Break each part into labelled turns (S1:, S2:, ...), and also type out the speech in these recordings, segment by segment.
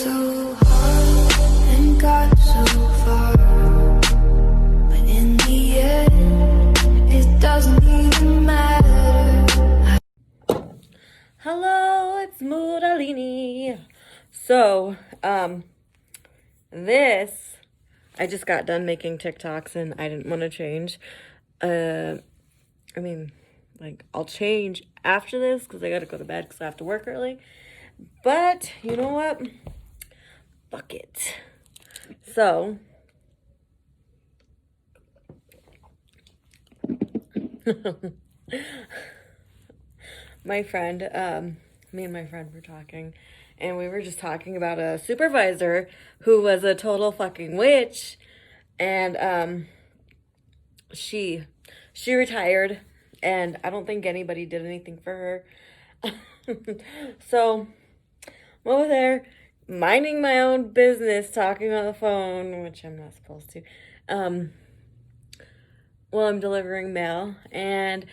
S1: so hard and got so far, but in the end, it doesn't even matter.
S2: Hello, it's Moodalini. So, I just got done making TikToks and I didn't want to change. I'll change after this because I gotta go to bed because I have to work early. But, you know what? Fuck it. So, my friend, me and my friend were talking, and we were just talking about a supervisor who was a total fucking witch, and she retired, and I don't think anybody did anything for her. So I'm over there minding my own business, talking on the phone, which I'm not supposed to, while I'm delivering mail, and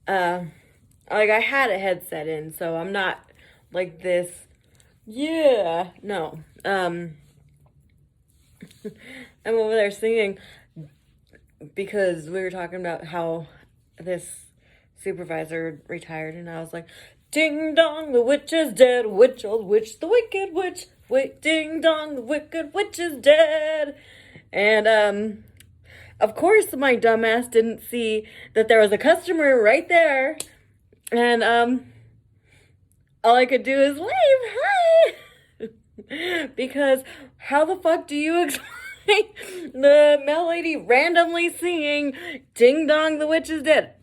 S2: I had a headset in, so I'm not like this. Yeah, no. I'm over there singing because we were talking about how this supervisor retired, and I was like, ding dong, the witch is dead, witch, old witch, the wicked witch, wait, ding dong, the wicked witch is dead. And of course my dumbass didn't see that there was a customer right there, and all I could do is wave, hi, because how the fuck do you explain the mail lady randomly singing ding dong, the witch is dead?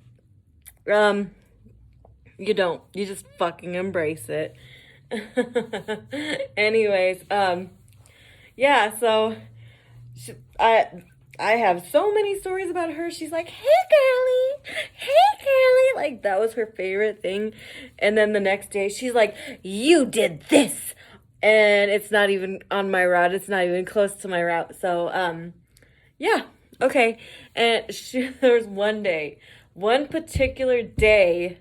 S2: You don't. You just fucking embrace it. Anyways, yeah, so I have so many stories about her. She's like, hey girly, like that was her favorite thing. And then the next day she's like, you did this, and it's not even on my route. It's not even close to my route. So yeah, okay. And there was one particular day,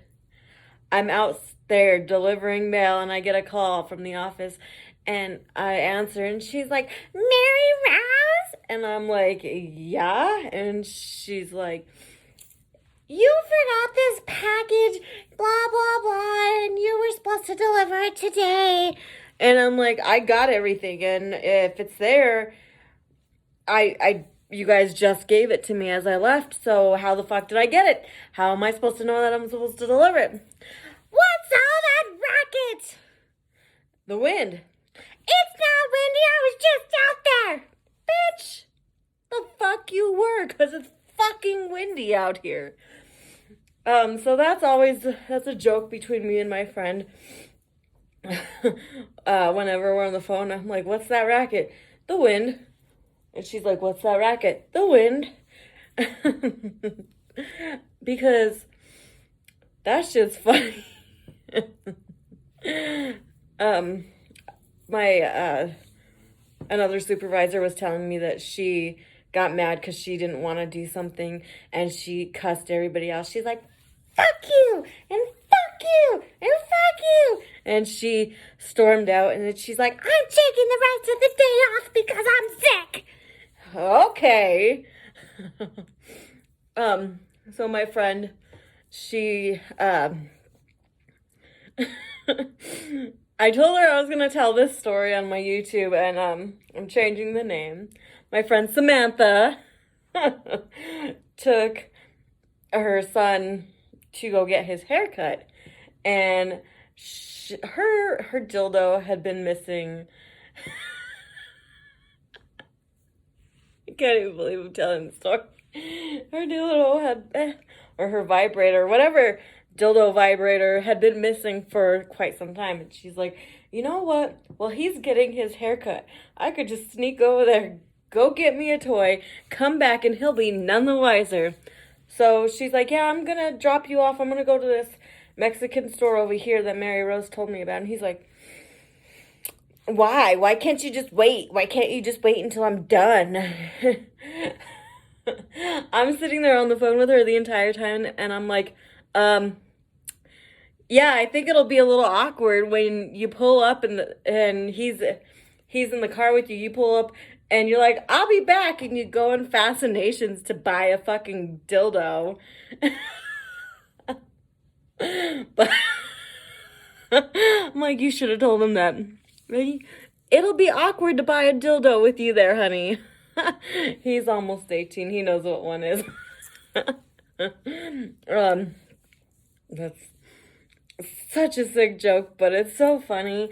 S2: I'm out there delivering mail, and I get a call from the office, and I answer, and she's like, Mary Rouse? And I'm like, yeah. And she's like, you forgot this package, blah, blah, blah, and you were supposed to deliver it today. And I'm like, I got everything, and if it's there, you guys just gave it to me as I left, so how the fuck did I get it? How am I supposed to know that I'm supposed to deliver it? What's all that racket? The wind. It's not windy, I was just out there. Bitch, the fuck you were, because it's fucking windy out here. So that's a joke between me and my friend. Whenever we're on the phone, I'm like, what's that racket? The wind. And she's like, what's that racket? The wind. Because that's just funny. Another supervisor was telling me that she got mad because she didn't want to do something, and she cussed everybody else. She's like, fuck you, and fuck you, and fuck you. And she stormed out, and then she's like, I'm taking the rest of the day off because I'm sick. Okay. So my friend, she, I told her I was going to tell this story on my YouTube, and I'm changing the name. My friend Samantha took her son to go get his hair cut, and her dildo had been missing. I can't even believe I'm telling the story. Her dildo or her vibrator, whatever dildo vibrator, had been missing for quite some time. And she's like, you know what? Well, he's getting his haircut. I could just sneak over there, go get me a toy, come back, and he'll be none the wiser. So she's like, yeah, I'm going to drop you off. I'm going to go to this Mexican store over here that Mary Rose told me about. And he's like, why? Why can't you just wait? Why can't you just wait until I'm done? I'm sitting there on the phone with her the entire time, and I'm like, yeah, I think it'll be a little awkward when you pull up and he's he's in the car with you, you pull up, and you're like, I'll be back, and you go in Fascinations to buy a fucking dildo. But I'm like, you should have told him that. It'll be awkward to buy a dildo with you there, honey. He's almost 18. He knows what one is. That's such a sick joke, but it's so funny.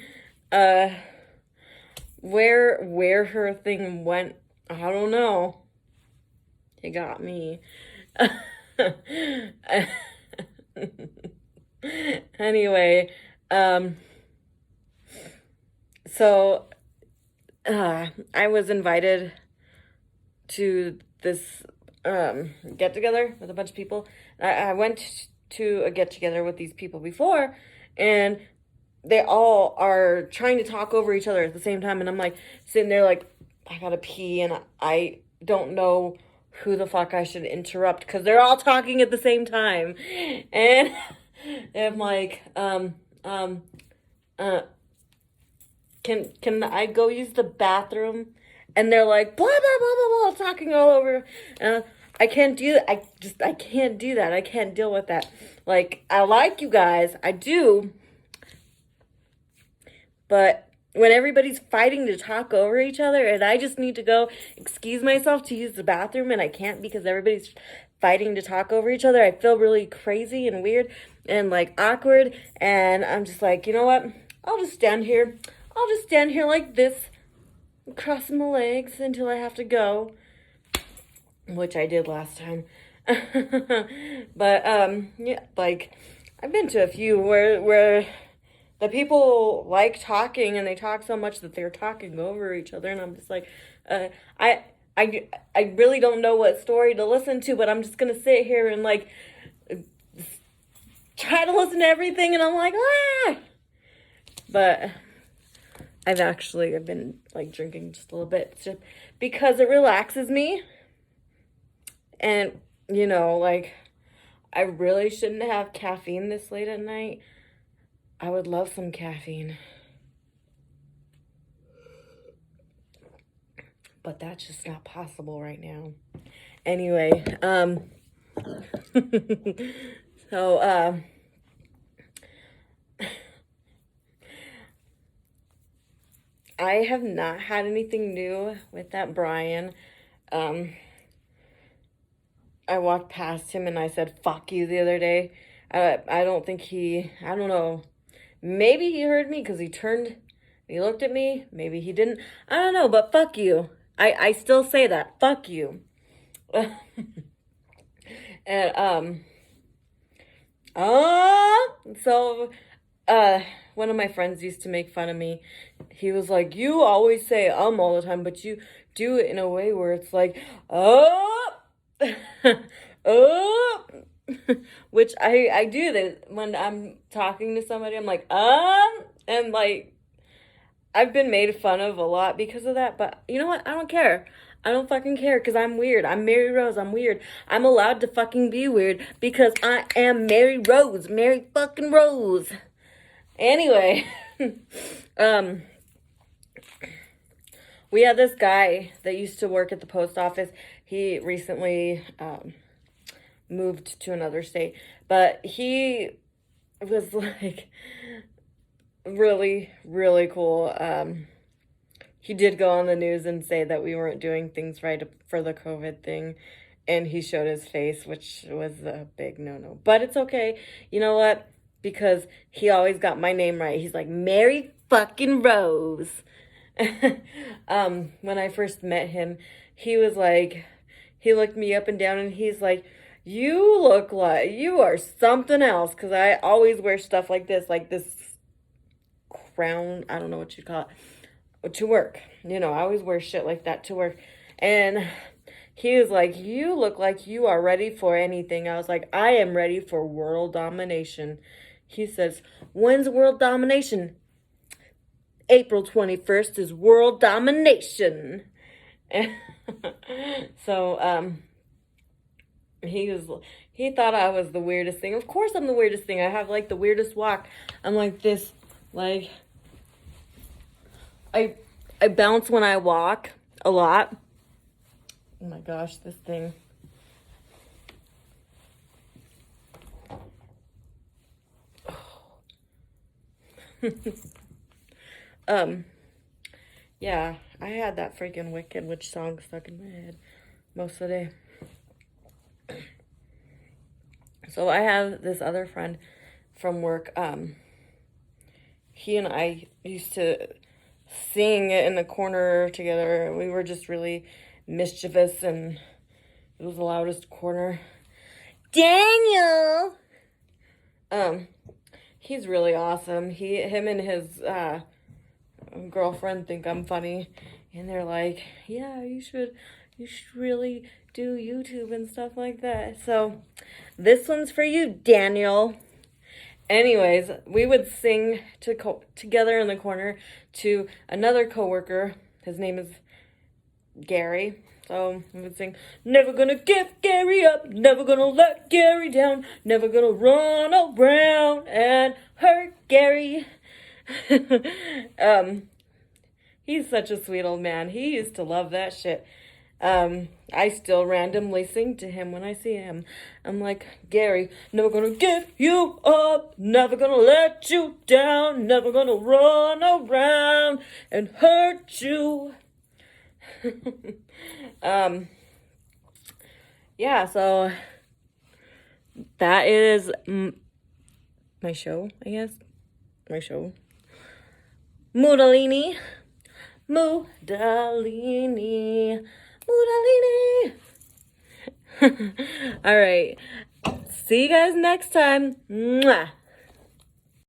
S2: Where her thing went, I don't know. It got me. Anyway, so I was invited to this get together with a bunch of people. I went to a get together with these people before, and they all are trying to talk over each other at the same time, and I'm like sitting there like, I gotta pee, and I don't know who the fuck I should interrupt because they're all talking at the same time, and I'm like, can I go use the bathroom? And they're like, blah, blah, blah, blah, blah, talking all over. I can't do that. I can't do that. I can't deal with that. Like, I like you guys. I do. But when everybody's fighting to talk over each other and I just need to go excuse myself to use the bathroom and I can't because everybody's fighting to talk over each other, I feel really crazy and weird and like awkward. And I'm just like, you know what? I'll just stand here. I'll just stand here like this, crossing my legs until I have to go, which I did last time. But yeah, like I've been to a few where the people like talking and they talk so much that they're talking over each other, and I'm just like, I really don't know what story to listen to, but I'm just gonna sit here and like try to listen to everything, and I'm like, ah. But I've been like drinking just a little bit just because it relaxes me. And, you know, like, I really shouldn't have caffeine this late at night. I would love some caffeine. But that's just not possible right now. Anyway, so, I have not had anything new with that Brian. I walked past him and I said, fuck you the other day. I don't know. Maybe he heard me because he turned, he looked at me. Maybe he didn't. I don't know, but fuck you. I still say that. Fuck you. And, so, one of my friends used to make fun of me. He was like, you always say all the time, but you do it in a way where it's like, oh, oh, which I do that when I'm talking to somebody. I'm like, and like, I've been made fun of a lot because of that, but you know what? I don't care. I don't fucking care because I'm weird. I'm Mary Rose. I'm weird. I'm allowed to fucking be weird because I am Mary Rose. Mary fucking Rose. Anyway, we had this guy that used to work at the post office. He recently moved to another state, but he was like really, really cool. He did go on the news and say that we weren't doing things right for the COVID thing, and he showed his face, which was a big no-no. But it's okay. You know what? Because he always got my name right. He's like, Mary fucking Rose. When I first met him, he was like, he looked me up and down and he's like, you look like you are something else. Because I always wear stuff like this crown, I don't know what you'd call it, to work. You know, I always wear shit like that to work. And he was like, you look like you are ready for anything. I was like, I am ready for world domination. He says, when's world domination? April 21st is world domination. So, he thought I was the weirdest thing. Of course I'm the weirdest thing. I have like the weirdest walk. I'm like this, like, I bounce when I walk a lot. Oh my gosh, this thing. Yeah, I had that freaking Wicked Witch song stuck in my head most of the day. So I have this other friend from work. He and I used to sing in the corner together. We were just really mischievous, and it was the loudest corner. Daniel! He's really awesome. Him and his girlfriend think I'm funny, and they're like, yeah, you should really do YouTube and stuff like that. So this one's for you, Daniel. Anyways, we would sing together in the corner to another coworker. His name is Gary. So we would sing, never gonna give Gary up, never gonna let Gary down, never gonna run around and hurt Gary. He's such a sweet old man. He used to love that shit. I still randomly sing to him when I see him. I'm like, Gary, never gonna give you up, never gonna let you down, never gonna run around and hurt you. Yeah, so that is my show, I guess. My show. Moodalini. Moodalini. Moodalini. All right. See you guys next time. Mwah.